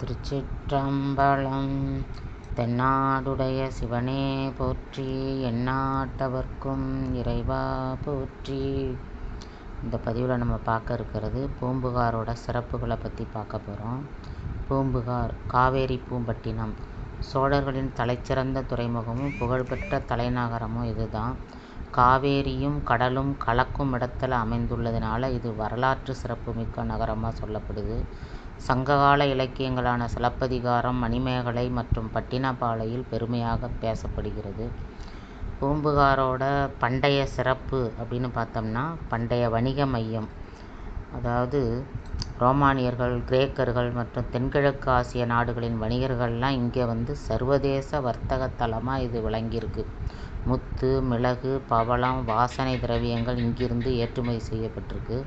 திருச்சிற்றம்பலம். தென்னாடுடைய சிவனே போற்றி, எந்நாட்டவர்க்கும் இறைவா போற்றி. இந்த பதிவில் நம்ம பார்க்க இருக்கிறது பூம்புகாரோட சிறப்புகளை பற்றி பார்க்க போகிறோம். பூம்புகார் காவேரி பூம்பட்டினம் சோழர்களின் தலைச்சிறந்த துறைமுகமும் புகழ்பெற்ற தலைநகரமும் இதுதான். காவேரியும் கடலும் கலக்கும் இடத்துல அமைந்துள்ளதுனால இது வரலாற்று சிறப்புமிக்க நகரமாக சொல்லப்படுது. சங்ககால இலக்கியங்களான சிலப்பதிகாரம், மணிமேகலை மற்றும் பட்டினப்பாலையில் பெருமையாக பேசப்படுகிறது. பூம்புகாரோட பண்டைய சிறப்பு அப்படின்னு பார்த்தோம்னா, பண்டைய வணிக மையம், அதாவது ரோமானியர்கள், கிரேக்கர்கள் மற்றும் தென்கிழக்கு ஆசிய நாடுகளின் வணிகர்கள்லாம் இங்கே சர்வதேச வர்த்தக தலமாக இது விளங்கியிருக்கு. முத்து, மிளகு, பவளம், வாசனை திரவியங்கள் இங்கிருந்து ஏற்றுமதி செய்யப்பட்டிருக்கு.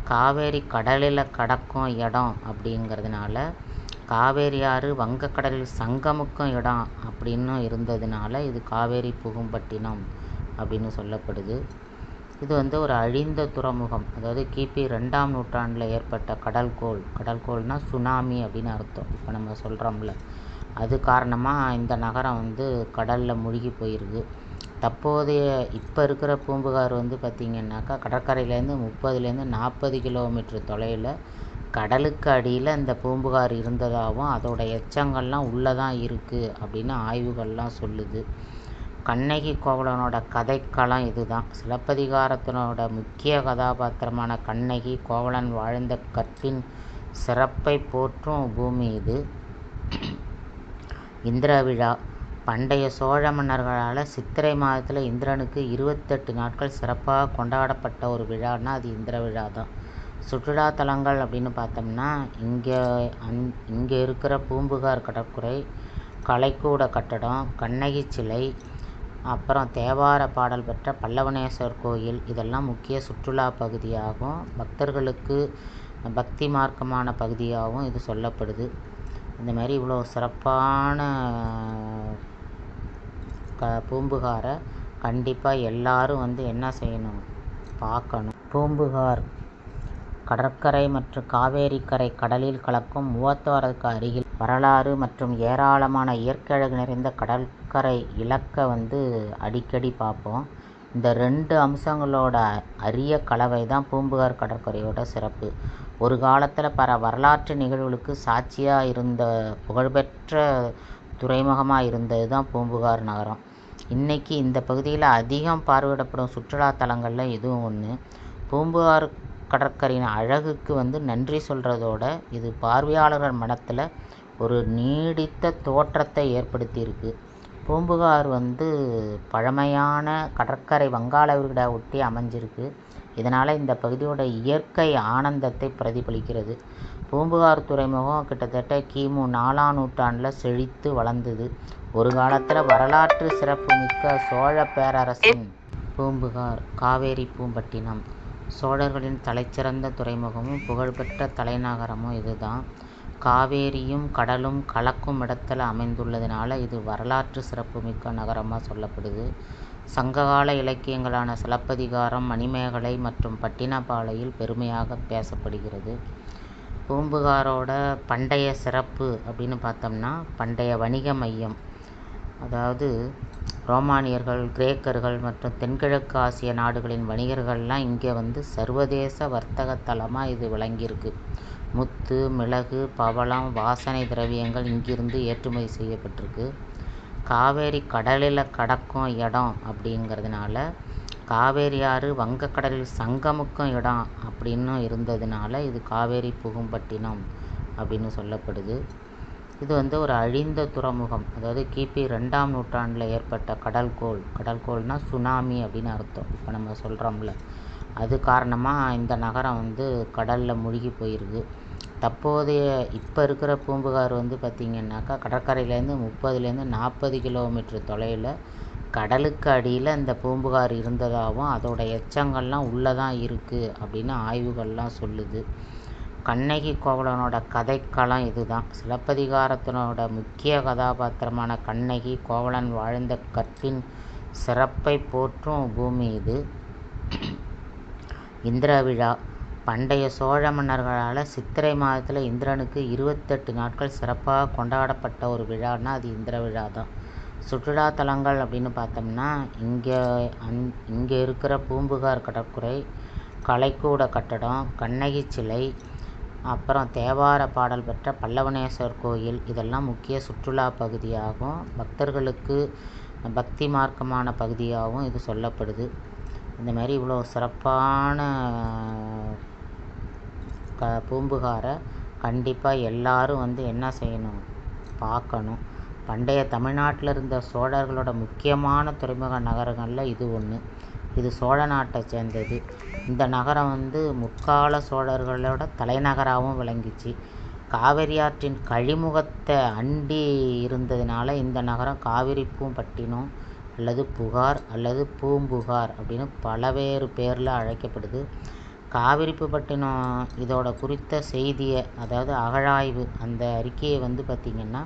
காவேரி கடலில் கடக்கும் இடம் அப்படிங்கிறதுனால, காவேரி ஆறு வங்கக்கடலில் சங்கமுக்கும் இடம் அப்படின்னு இருந்ததுனால இது காவேரி பூம்பட்டினம் அப்படின்னு சொல்லப்படுது. இது ஒரு அழிந்த துறைமுகம், அதாவது கிபி 2ஆம் நூற்றாண்டில் ஏற்பட்ட கடல்கோள்னால் சுனாமி அப்படின்னு அர்த்தம். இப்போ நம்ம சொல்கிறோம்ல, அது காரணமாக இந்த நகரம் கடலில் மூழ்கி போயிருக்கு. தற்போதைய இப்போ இருக்கிற பூம்புகார் பார்த்திங்கன்னாக்கா கடற்கரையிலேருந்து 30லேருந்து 40 கிலோமீட்டர் தொலைவில் கடலுக்கு அடியில் இந்த பூம்புகார் இருந்ததாகவும் அதோட எச்சங்கள்லாம் உள்ளே தான் இருக்குது அப்படின்னு ஆய்வுகள்லாம் சொல்லுது. கண்ணகி கோவலனோட கதைக்களம் இதுதான். சிலப்பதிகாரத்தினோட முக்கிய கதாபாத்திரமான கண்ணகி கோவலன் வாழ்ந்த கற்பின் சிறப்பை போற்றும் பூமி இது. இந்திர விழா பண்டைய சோழ மன்னர்களால் சித்திரை மாதத்தில் இந்திரனுக்கு 28 நாட்கள் சிறப்பாக கொண்டாடப்பட்ட ஒரு விழான்னா அது இந்திர விழா தான். சுற்றுலா தலங்கள் அப்படின்னு பார்த்தோம்னா, இங்கே இருக்கிற பூம்புகார் கடற்கரை, கலைக்கூட கட்டடம், கண்ணகி சிலை, அப்புறம் தேவார பாடல் பெற்ற பல்லவனேஸ்வர் கோயில், இதெல்லாம் முக்கிய சுற்றுலா பகுதியாகவும் பக்தர்களுக்கு பக்தி மார்க்கமான பகுதியாகவும் இது சொல்லப்படுது. இந்த மாதிரி இவ்வளோ சிறப்பான பூம்புகாரை கண்டிப்பாக எல்லாரும் என்ன செய்யணும், பார்க்கணும். பூம்புகார் கடற்கரை மற்றும் காவேரி கரை கடலில் கலக்கும் மூவத்தாறுக்கு அருகில் வரலாறு மற்றும் ஏராளமான இயற்கை அழகு நிறைந்த கடற்கரை இலக்க அடிக்கடி பார்ப்போம். இந்த 2 அம்சங்களோட அரிய கலவை தான் பூம்புகார் கடற்கரையோட சிறப்பு. ஒரு காலத்தில் வரலாற்று நிகழ்வுகளுக்கு சாட்சியாக இருந்த புகழ்பெற்ற துறைமுகமாக இருந்தது தான் பூம்புகார் நகரம். இன்றைக்கி இந்த பகுதியில் அதிகம் பார்வையிடப்படும் சுற்றுலா தலங்களில் இதுவும் ஒன்று. பூம்புகார் கடற்கரையின் அழகுக்கு நன்றி சொல்கிறதோட இது பார்வையாளர்கள் மனத்தில் ஒரு நீடித்த தோற்றத்தை ஏற்படுத்தியிருக்கு. பூம்புகார் பழமையான கடற்கரை வங்காள விரிகுடா ஒட்டி அமைஞ்சிருக்கு. இதனால் இந்த பகுதியோட இயற்கை ஆனந்தத்தை பிரதிபலிக்கிறது. பூம்புகார் துறைமுகம் கிட்டத்தட்ட கிமு 4ஆம் நூற்றாண்டில் செழித்து வளர்ந்தது. ஒரு காலத்தில் வரலாற்று சிறப்பு மிக்க சோழ பேரரசின் பூம்புகார் காவேரி பூம்பட்டினம் சோழர்களின் தலைச்சிறந்த துறைமுகமும் புகழ்பெற்ற தலைநகரமும் இதுதான். காவேரியும் கடலும் கலக்கும் இடத்துல அமைந்துள்ளதுனால இது வரலாற்று சிறப்புமிக்க நகரமாக சொல்லப்படுது. சங்ககால இலக்கியங்களான சிலப்பதிகாரம், மணிமேகலை மற்றும் பட்டினப்பாலையில் பெருமையாக பேசப்படுகிறது. பூம்புகாரோட பண்டைய சிறப்பு அப்படின்னு பார்த்தோம்னா, பண்டைய வணிக மையம், அதாவது ரோமானியர்கள், கிரேக்கர்கள் மற்றும் தென்கிழக்கு ஆசிய நாடுகளின் வணிகர்கள்லாம் இங்கே சர்வதேச வர்த்தக தலமாக இது விளங்கியிருக்கு. முத்து, மிளகு, பவளம், வாசனை திரவியங்கள் இங்கிருந்து ஏற்றுமதி செய்யப்பட்டிருக்கு. காவேரி கடலில் கடக்கும் இடம் அப்படிங்கிறதுனால, காவேரி ஆறு வங்கக்கடலில் சங்கமுக்கும் இடம் அப்படின்னு இருந்ததுனால இது காவேரி பூம்பட்டினம் அப்படின்னு சொல்லப்படுது. இது ஒரு அழிந்த துறைமுகம், அதாவது கிபி 2ஆம் நூற்றாண்டில் ஏற்பட்ட கடல்கோள்னால் சுனாமி அப்படின்னு அர்த்தம். இப்போ நம்ம சொல்கிறோம்ல, அது காரணமாக இந்த நகரம் கடலில் மூழ்கி போயிருக்கு. தற்போதைய இப்போ இருக்கிற பூம்புகார் பார்த்திங்கன்னாக்கா கடற்கரையிலேருந்து 30லேருந்து 40 கிலோமீட்டர் தொலைவில் கடலுக்கு அடியில் இந்த பூம்புகார் இருந்ததாகவும் அதோட எச்சங்கள்லாம் உள்ளே தான் இருக்குது அப்படின்னு ஆய்வுகள்லாம் சொல்லுது. கண்ணகி கோவலனோட கதைக்களம் இதுதான். சிலப்பதிகாரத்தினோட முக்கிய கதாபாத்திரமான கண்ணகி கோவலன் வாழ்ந்த கற்பின் சிறப்பை போற்றும் பூமி இது. இந்திர விழா பண்டைய சோழ மன்னர்களால் சித்திரை மாதத்தில் இந்திரனுக்கு 28 நாட்கள் சிறப்பாக கொண்டாடப்பட்ட ஒரு விழான்னா அது இந்திர விழா தான். சுற்றுலாத்தலங்கள் அப்படின்னு பார்த்தோம்னா இங்கே இருக்கிற பூம்புகார் கடற்கரை, கலைக்கூட கட்டடம், கண்ணகி சிலை, அப்புறம் தேவார பாடல் பெற்ற பல்லவனேஸ்வரர் கோயில், இதெல்லாம் முக்கிய சுற்றுலா பகுதியாகும். பக்தர்களுக்கு பக்தி மார்க்கமான பகுதியாகவும் இது சொல்லப்படுது. இந்த மாதிரி இவ்வளோ சிறப்பான பூம்புகாரை கண்டிப்பாக எல்லாரும் வந்து என்ன செய்யணும், பார்க்கணும். பண்டைய தமிழ்நாட்டில் இருந்த சோழர்களோட முக்கியமான துறைமுக நகரங்களில் இது ஒன்று. இது சோழ நாட்டை சேர்ந்தது. இந்த நகரம் வந்து முற்கால சோழர்களோட தலைநகராகவும் விளங்கிச்சு. காவிரி ஆற்றின் கழிமுகத்தை அண்டி இருந்ததுனால இந்த நகரம் காவிரிப்பூம்பட்டினம் அல்லது புகார் அல்லது பூம்புகார் அப்படின்னு பலவேறு பேரில் அழைக்கப்படுது. காவிரிப்பூம்பட்டினம் இதோட குறித்த செய்தியை, அதாவது அகழாய்வு, அந்த அறிக்கையை வந்து பார்த்திங்கன்னா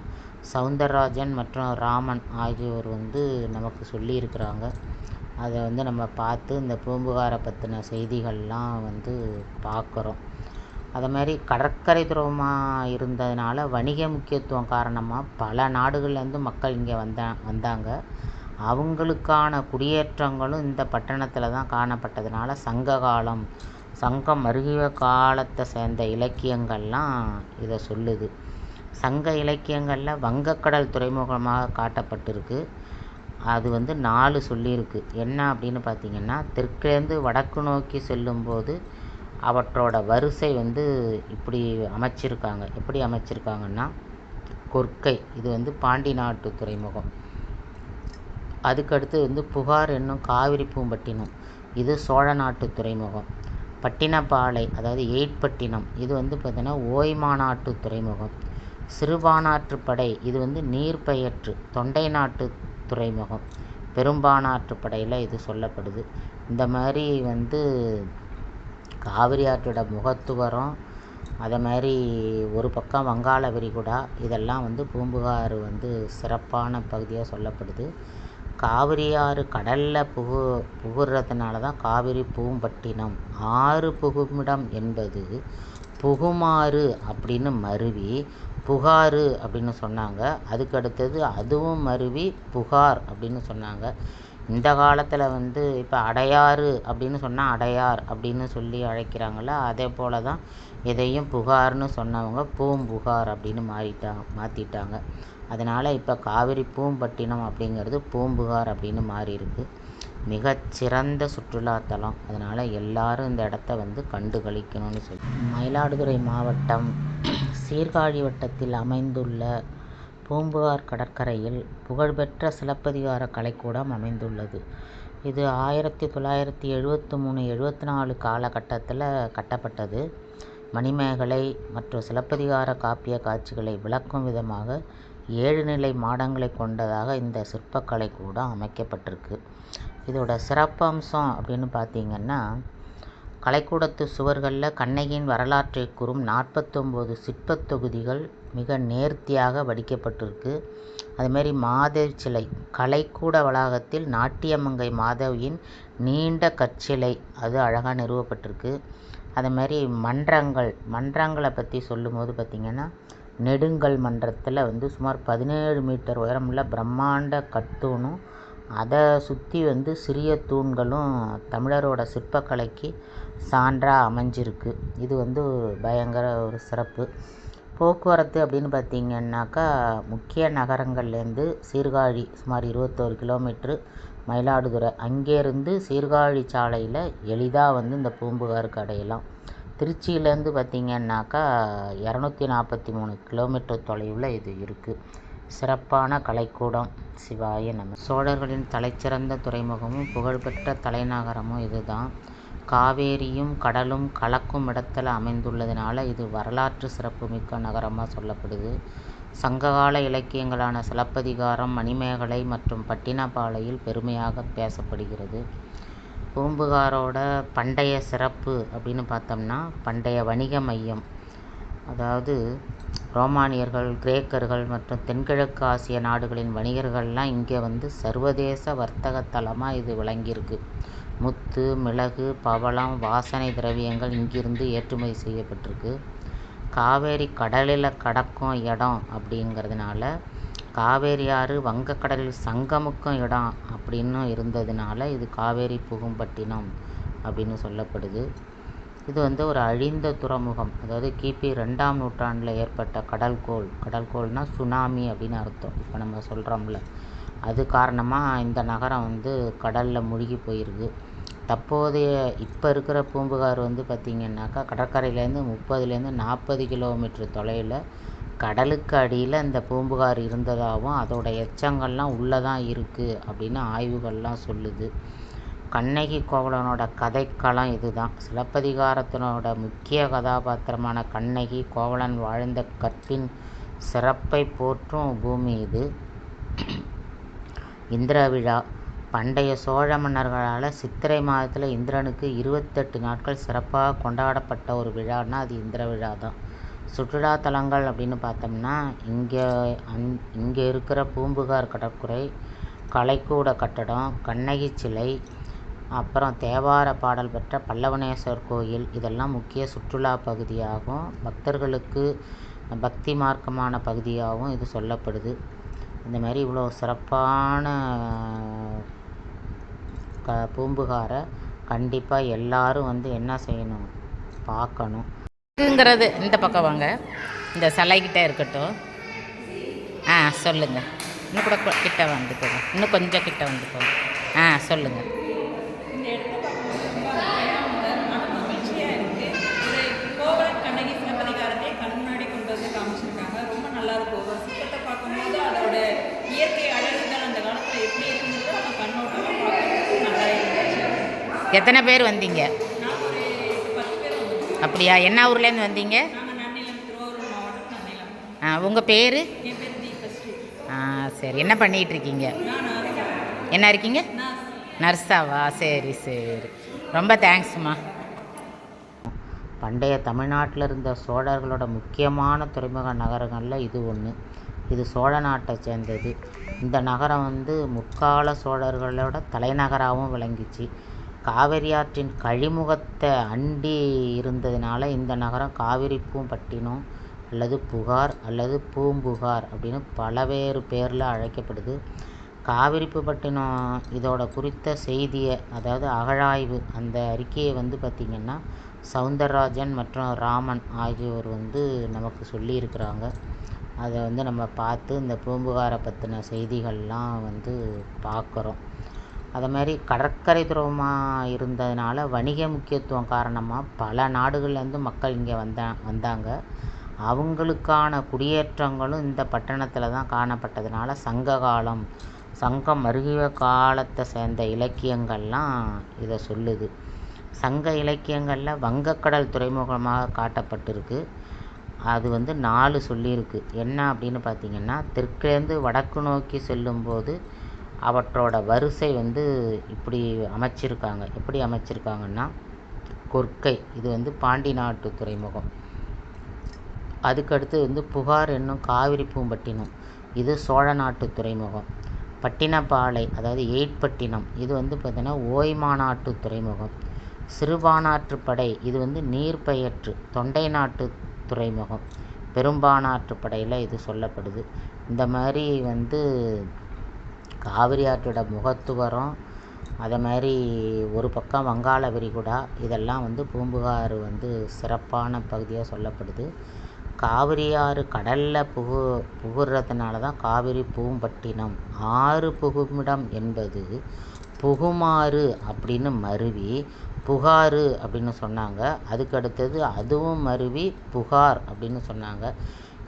சவுந்தரராஜன் மற்றும் ராமன் ஆகியோர் வந்து நமக்கு சொல்லியிருக்கிறாங்க. அதை வந்து நம்ம பார்த்து இந்த பூம்புகாரை பற்றின செய்திகள்லாம் வந்து பார்க்குறோம். அது மாதிரி கடற்கரை துறைமுகமாக இருந்ததுனால வணிக முக்கியத்துவம் காரணமாக பல நாடுகள்லேருந்து மக்கள் இங்கே வந்தாங்க. அவங்களுக்கான குடியேற்றங்களும் இந்த பட்டணத்தில் தான் காணப்பட்டதுனால சங்கம் அருகிய காலத்தை சேர்ந்த இலக்கியங்கள்லாம் இதை சொல்லுது. சங்க இலக்கியங்களில் வங்கக்கடல் துறைமுகமாக காட்டப்பட்டிருக்கு. அது வந்து 4 சொல்லியிருக்கு. என்ன அப்படின்னு பார்த்திங்கன்னா, தெற்கிலேருந்து வடக்கு நோக்கி செல்லும்போது அவற்றோட வரிசை வந்து இப்படி அமைச்சிருக்காங்க. எப்படி அமைச்சிருக்காங்கன்னா, கொற்கை, இது வந்து பாண்டி நாட்டு துறைமுகம். அதுக்கடுத்து வந்து புகார் என்னும் காவிரிப்பூம்பட்டினம், இது சோழ நாட்டு துறைமுகம். பட்டினப்பாலை, அதாவது எயிட்பட்டினம், இது வந்து பார்த்தீங்கன்னா ஓய்மாநாட்டு துறைமுகம். சிறுபானாற்றுப்படை, இது வந்து நீர்பெயற்று தொண்டை நாட்டு துறைமுகம். பெரும்பானாற்றுப்படையில் இது சொல்லப்படுது. இந்த மாதிரி வந்து காவிரி ஆற்றோட முகத்துவரம், அதை மாதிரி ஒரு பக்கம் வங்காள விரிகுடா, இதெல்லாம் வந்து பூம்புகார் வந்து சிறப்பான பகுதியாக சொல்லப்படுது. காவிரி ஆறு கடலில் புகுறதுனால தான் காவிரி பூம்பட்டினம். ஆறு புகுமிடம் என்பது புகுமாறு அப்படின்னு மருவி புகாரு அப்படின்னு சொன்னாங்க. அதுக்கடுத்தது அதுவும் மருவி புகார் அப்படின்னு சொன்னாங்க. இந்த காலத்தில் வந்து இப்போ அடையாறு அப்படின்னு சொன்னால் அடையார் அப்படின்னு சொல்லி அழைக்கிறாங்கள, அதே போல் தான் இதையும் புகார்னு சொன்னவங்க பூம்புகார் அப்படின்னு மாற்றிட்டாங்க. அதனால் இப்போ காவிரி பூம்பட்டினம் அப்படிங்கிறது பூம்புகார் அப்படின்னு மாறியிருக்கு. மிகச்சிறந்த சுற்றுலாத்தலம். அதனால் எல்லாரும் இந்த இடத்த வந்து கண்டு களிக்கணும்னு சொல்லி. மயிலாடுதுறை மாவட்டம் சீர்காழி வட்டத்தில் அமைந்துள்ள பூம்புகார் கடற்கரையில் புகழ்பெற்ற சிலப்பதிகார கலைக்கூடம் அமைந்துள்ளது. இது 1973-74 காலகட்டத்தில் கட்டப்பட்டது. மணிமேகலை மற்றும் சிலப்பதிகார காப்பிய காட்சிகளை விளக்கும் விதமாக 7 நிலை மாடங்களை கொண்டதாக இந்த சிற்பக்கலை கூடம் அமைக்கப்பட்டிருக்கு. இதோட சிறப்பம்சம் அப்படின்னு பார்த்திங்கன்னா, கலைக்கூடத்து சுவர்களில் கண்ணகியின் வரலாற்றை கூறும் 49 சிற்பத் தொகுதிகள் மிக நேர்த்தியாக வடிக்கப்பட்டிருக்கு. அதுமாரி மாதவி சிலை, கலைக்கூட வளாகத்தில் நாட்டியமங்கை மாதவியின் நீண்ட கற்சிலை, அது அழகாக நிறுவப்பட்டிருக்கு. அதுமாரி மன்றங்களை பற்றி சொல்லும்போது பார்த்திங்கன்னா, நெடுங்கல் மன்றத்தில் வந்து சுமார் 17 மீட்டர் உயரமுள்ள பிரம்மாண்ட கத்தூணும் அதை சுற்றி வந்து சிறிய தூண்களும் தமிழரோட சிற்பக்கலைக்கு சான்றாக அமைஞ்சிருக்கு. இது வந்து பயங்கர ஒரு சிறப்பு. போக்குவரத்து அப்படின்னு பார்த்திங்கன்னாக்கா, முக்கிய நகரங்கள்லேருந்து சீர்காழி சுமார் 21 கிலோமீட்ரு, மயிலாடுதுறை, அங்கேருந்து சீர்காழி சாலையில் எளிதாக வந்து இந்த பூம்புகாருக்கு அடையலாம். திருச்சியிலேருந்து பார்த்திங்கன்னாக்கா 243 கிலோமீட்டர் தொலைவில் இது இருக்குது. சிறப்பான கலைக்கூடம். சிவாய நம. சோழர்களின் தலைச்சிறந்த துறைமுகமும் புகழ்பெற்ற தலைநகரமும் இதுதான். காவேரியும் கடலும் கலக்கும் இடத்துல அமைந்துள்ளதுனால இது வரலாற்று சிறப்புமிக்க நகரமாக சொல்லப்படுது. சங்ககால இலக்கியங்களான சிலப்பதிகாரம், மணிமேகலை மற்றும் பட்டினப்பாலையில் பெருமையாக பேசப்படுகிறது. பூம்புகாரோட பண்டைய சிறப்பு அப்படின்னு பார்த்தோம்னா, பண்டைய வணிக மையம், அதாவது ரோமானியர்கள், கிரேக்கர்கள் மற்றும் தென்கிழக்கு ஆசிய நாடுகளின் வணிகர்கள்லாம் இங்கே வந்து சர்வதேச வர்த்தக தலமாக இது விளங்கியிருக்கு. முத்து, மிளகு, பவளம், வாசனை திரவியங்கள் இங்கிருந்து ஏற்றுமதி செய்யப்பட்டிருக்கு. காவேரி கடலில் கடக்கும் இடம் அப்படிங்கிறதுனால காவேரி ஆறு வங்கக்கடலில் சங்கமுக்கும் இடம் அப்படின்னு இருந்ததுனால இது காவேரி புகும்பட்டினம் அப்படின்னு சொல்லப்படுது. இது வந்து ஒரு அழிந்த துறைமுகம். அதாவது கிபி 2ஆம் நூற்றாண்டில் ஏற்பட்ட கடல்கோள்னால் சுனாமி அப்படின்னு அர்த்தம். இப்போ நம்ம சொல்கிறோம்ல, அது காரணமாக இந்த நகரம் வந்து கடலில் மூழ்கி போயிருக்கு. தற்போதைய இப்போ இருக்கிற பூம்புகார் வந்து பார்த்திங்கன்னாக்கா கடற்கரையிலேருந்து 30லேருந்து 40 கிலோமீட்டர் தொலைவில் கடலுக்கு அடியில் இந்த பூம்புகார் இருந்ததாகவும் அதோட எச்சங்கள்லாம் உள்ளே தான் இருக்குது அப்படின்னு ஆய்வுகள்லாம் சொல்லுது. கண்ணகி கோவலனோட கதைக்களம் இதுதான். சிலப்பதிகாரத்தினோட முக்கிய கதாபாத்திரமான கண்ணகி கோவலன் வாழ்ந்த கற்பின் சிறப்பை போற்றும் பூமி இது. இந்திர விழா பண்டைய சோழ மன்னர்களால் சித்திரை மாதத்தில் இந்திரனுக்கு 28 நாட்கள் சிறப்பாக கொண்டாடப்பட்ட ஒரு விழான்னா அது இந்திர விழா தான். சுற்றுலா தலங்கள் அப்படின்னு பார்த்தோம்னா இங்கே இருக்கிற பூம்புகார் கடற்கரை, கலைக்கூட கட்டடம், கண்ணகி சிலை, அப்புறம் தேவார பாடல் பெற்ற பல்லவனேஸ்வர் கோயில், இதெல்லாம் முக்கிய சுற்றுலா பகுதியாகவும் பக்தர்களுக்கு பக்தி மார்க்கமான பகுதியாகவும் இது சொல்லப்படுது. இந்த மாதிரி இவ்வளோ சிறப்பான பூம்புகாரை கண்டிப்பாக எல்லாரும் வந்து என்ன செய்யணும், பார்க்கணும். ங்கிறது இந்த பக்கம் வாங்க, இந்த சிலைக்கிட்ட இருக்கட்டும். சொல்லுங்கள். இன்னும் கூட கிட்ட வந்துக்கோங்க, இன்னும் கொஞ்சம் கிட்ட வந்துக்கோங்க. சொல்லுங்கள். இந்த இடத்த பார்க்கும்போது மகிழ்ச்சியாக இருக்குது. இது கோவலன் கண்ணகி சிலப்பதிகாரத்தை கண் முன்னாடி கொண்டு வந்து காமிச்சிருக்காங்க. ரொம்ப நல்லாயிருக்கும். ஒரு சிற்பத்தை பார்க்கும்போது அதோட இயற்கை அழகுகள் அந்த காலத்தில் எப்படி இருந்ததோ அந்த கண்ணோட்டமாக பார்க்குறதுக்கு நல்லா இருந்துச்சு. எத்தனை பேர் வந்தீங்க? நான் ஒரு 10 பேர் வந்துருக்கோம். அப்படியா? என்ன ஊர்லேருந்து வந்தீங்க? நாங்கள் நன்னிலம், திருவாரூர் மாவட்டம் நன்னிலம். உங்கள் பேர்? என் பேர் தீபஸ்ரீ. சரி. என்ன பண்ணிகிட்டு இருக்கீங்க? நான் என்ன இருக்கீங்க? நர்ஸாவா? சரி சரி, ரொம்ப தேங்க்ஸ்மா. பண்டைய தமிழ்நாட்டில் இருந்த சோழர்களோட முக்கியமான துறைமுக நகரங்களில் இது ஒன்று. இது சோழ நாட்டை சேர்ந்தது. இந்த நகரம் வந்து முற்கால சோழர்களோட தலைநகராகவும் விளங்கிச்சு. காவிரி ஆற்றின் கழிமுகத்தை அண்டி இருந்ததுனால இந்த நகரம் காவிரி பூம்பட்டினம் அல்லது புகார் அல்லது பூம்புகார் அப்படின்னு பலவேறு பேரில் அழைக்கப்படுது. காவிரிப்பட்டினம் இதோட குறித்த செய்தியை, அதாவது அகழாய்வு, அந்த அறிக்கையை வந்து பார்த்திங்கன்னா சவுந்தரராஜன் மற்றும் ராமன் ஆகியோர் வந்து நமக்கு சொல்லியிருக்கிறாங்க. அதை வந்து நம்ம பார்த்து இந்த பூம்புகாரை பற்றின செய்திகள்லாம் வந்து பார்க்குறோம். அதை மாதிரி கடற்கரை துறைமுகமாக இருந்ததுனால வணிக முக்கியத்துவம் காரணமாக பல நாடுகள்லேருந்து மக்கள் இங்கே வந்தாங்க. அவங்களுக்கான குடியேற்றங்களும் இந்த பட்டணத்தில் தான் காணப்பட்டதுனால சங்கம் அருகிய காலத்தை சேர்ந்த இலக்கியங்கள்லாம் இதை சொல்லுது. சங்க இலக்கியங்களில் வங்கக்கடல் துறைமுகமாக காட்டப்பட்டிருக்கு. அது வந்து 4 சொல்லியிருக்கு. என்ன அப்படின்னு பார்த்திங்கன்னா, தெற்குலேருந்து வடக்கு நோக்கி செல்லும்போது அவற்றோட வரிசை வந்து இப்படி அமைச்சிருக்காங்க. எப்படி அமைச்சிருக்காங்கன்னா, கொற்கை இது வந்து பாண்டி நாட்டு துறைமுகம். அதுக்கடுத்து வந்து புகார் என்னும் காவிரி பூம்பட்டினம், இது சோழ நாட்டு துறைமுகம். பட்டினப்பாலை அதாவது எயிட்பட்டினம், இது வந்து பார்த்திங்கன்னா ஓய்மாநாட்டு துறைமுகம். சிறுபானாற்றுப்படை, இது வந்து நீர்பெயற்று தொண்டை நாட்டு துறைமுகம். பெரும்பானாற்றுப்படையில் இது சொல்லப்படுது. இந்த மாதிரி வந்து காவிரி ஆற்றோட முகத்துவரம், அதை மாதிரி ஒரு பக்கம் வங்காள விரிகுடா, இதெல்லாம் வந்து பூம்புகார் வந்து சிறப்பான பகுதியாக சொல்லப்படுது. காவிரி ஆறு கடலில் புகுறதுனால தான் காவிரி பூம்பட்டினம். ஆறு புகுமிடம் என்பது புகுமாறு அப்படின்னு மருவி புகாரு அப்படின்னு சொன்னாங்க. அதுக்கடுத்தது அதுவும் மருவி புகார் அப்படின்னு சொன்னாங்க.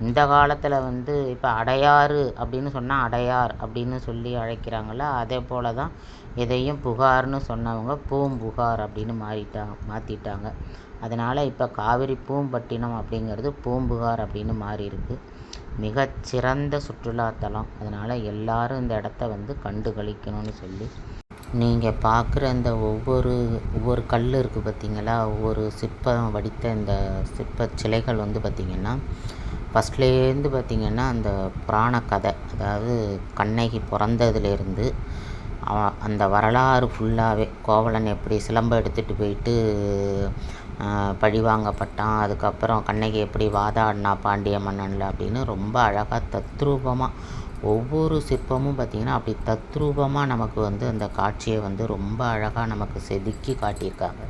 இந்த காலத்தில் வந்து இப்போ அடையாறு அப்படின்னு சொன்னால் அடையார் அப்படின்னு சொல்லி அழைக்கிறாங்கள, அதே போல் தான் இதையும் புகார்னு சொன்னவங்க பூம்புகார் அப்படின்னு மாற்றிட்டாங்க. அதனால் இப்போ காவிரி பூம்பட்டினம் அப்படிங்கிறது பூம்புகார் அப்படின்னு மாறியிருக்கு. மிகச்சிறந்த சுற்றுலாத்தலம். அதனால் எல்லாரும் இந்த இடத்த வந்து கண்டு களிக்கணும்னு சொல்லி, நீங்கள் பார்க்குற இந்த ஒவ்வொரு கல் இருக்குது பார்த்திங்களா, ஒவ்வொரு சிற்பம் வடித்த இந்த சிற்ப சிலைகள் வந்து பார்த்திங்கன்னா ஃபஸ்ட்லேருந்து பார்த்திங்கன்னா அந்த புராண கதை, அதாவது கண்ணகி பிறந்ததுலேருந்து அந்த வரலாறு ஃபுல்லாகவே கோவலன் எப்படி சிலம்பை எடுத்துகிட்டு போயிட்டு பழிவாங்கப்பட்டான், அதுக்கப்புறம் கண்ணகி எப்படி வாதாடினா பாண்டிய மன்னனில் அப்படின்னு ரொம்ப அழகாக தத்ரூபமாக ஒவ்வொரு சிற்பமும் பார்த்திங்கன்னா அப்படி தத்ரூபமாக நமக்கு வந்து அந்த காட்சியை வந்து ரொம்ப அழகாக நமக்கு செதுக்கி காட்டியிருக்காங்க.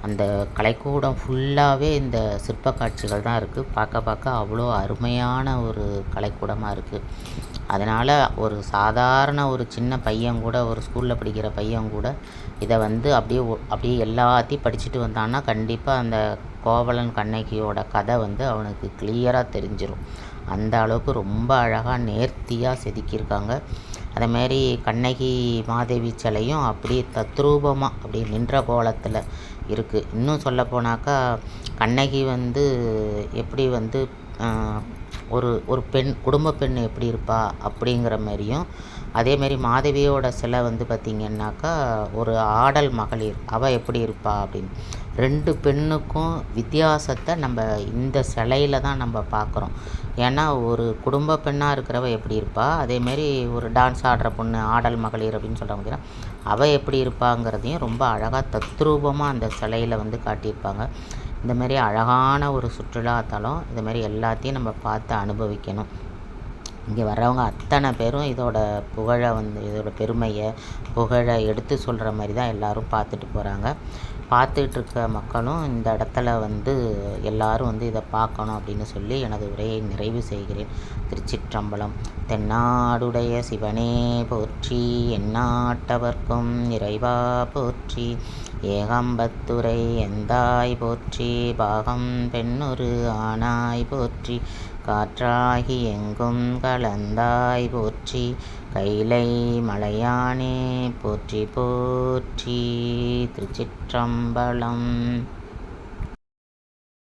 அந்த கலைக்கூடம் ஃபுல்லாகவே இந்த சிற்ப காட்சிகள் தான் இருக்குது. பார்க்க அவ்வளோ அருமையான ஒரு கலைக்கூடமாக இருக்குது. அதனால் ஒரு சாதாரண ஒரு சின்ன பையன் கூட, ஒரு ஸ்கூலில் படிக்கிற பையன் கூட இதை வந்து அப்படியே எல்லாத்தையும் படிச்சுட்டு வந்தான்னா கண்டிப்பாக அந்த கோவலன் கண்ணகியோட கதை வந்து அவனுக்கு கிளியராக தெரிஞ்சிடும். அந்த அளவுக்கு ரொம்ப அழகாக நேர்த்தியாக செதுக்கியிருக்காங்க. அதேமாரி கண்ணகி மாதேவி சிலையும் அப்படியே தத்ரூபமாக அப்படியே நின்ற கோலத்தில் இருக்குது. இன்னும் சொல்லப்போனாக்கா கண்ணகி வந்து எப்படி வந்து ஒரு பெண், குடும்ப பெண் எப்படி இருப்பா அப்படிங்கிற மாதிரியும், அதேமாரி மாதவியோட சிலை வந்து பார்த்திங்கன்னாக்கா ஒரு ஆடல் மகளிர், அவள் எப்படி இருப்பா அப்படின்னு 2 பெண்ணுக்கும் வித்தியாசத்தை நம்ம இந்த சிலையில் தான் நம்ம பார்க்குறோம். ஏன்னா ஒரு குடும்ப பெண்ணாக இருக்கிறவ எப்படி இருப்பா, அதேமாரி ஒரு டான்ஸ் ஆடுற பொண்ணு ஆடல் மகளிர் அப்படின்னு சொல்கிறாங்க, அவள் எப்படி இருப்பாங்கிறதையும் ரொம்ப அழகாக தத்ரூபமாக அந்த சிலையில் வந்து காட்டியிருப்பாங்க. இந்தமாரி அழகான ஒரு சுற்றுலாத்தலம், இதுமாரி எல்லாத்தையும் நம்ம பார்த்து அனுபவிக்கணும். இங்கே வர்றவங்க அத்தனை பேரும் இதோட புகழை வந்து, இதோட பெருமையை புகழை எடுத்து சொல்கிற மாதிரி தான் எல்லோரும் பார்த்துட்டு போகிறாங்க. பார்த்துக்கிட்டு இருக்க மக்களும் இந்த இடத்துல வந்து எல்லோரும் வந்து இதை பார்க்கணும் அப்படின்னு சொல்லி எனது உரையை நிறைவு செய்கிறேன். திருச்சிற்றம்பலம். தென்னாடுடைய சிவனே போற்றி, எந்நாட்டவர்க்கும் இறைவா போற்றி, ஏகம்பத்துரை எந்தாய் போற்றி, பாகம் பெண்ணொரு ஆனாய் போற்றி, காற்றாகி எங்கும் கலந்தாய் போற்றி, கைலை மலையானே போற்றி போற்றி. திருச்சிற்றம்பலம்.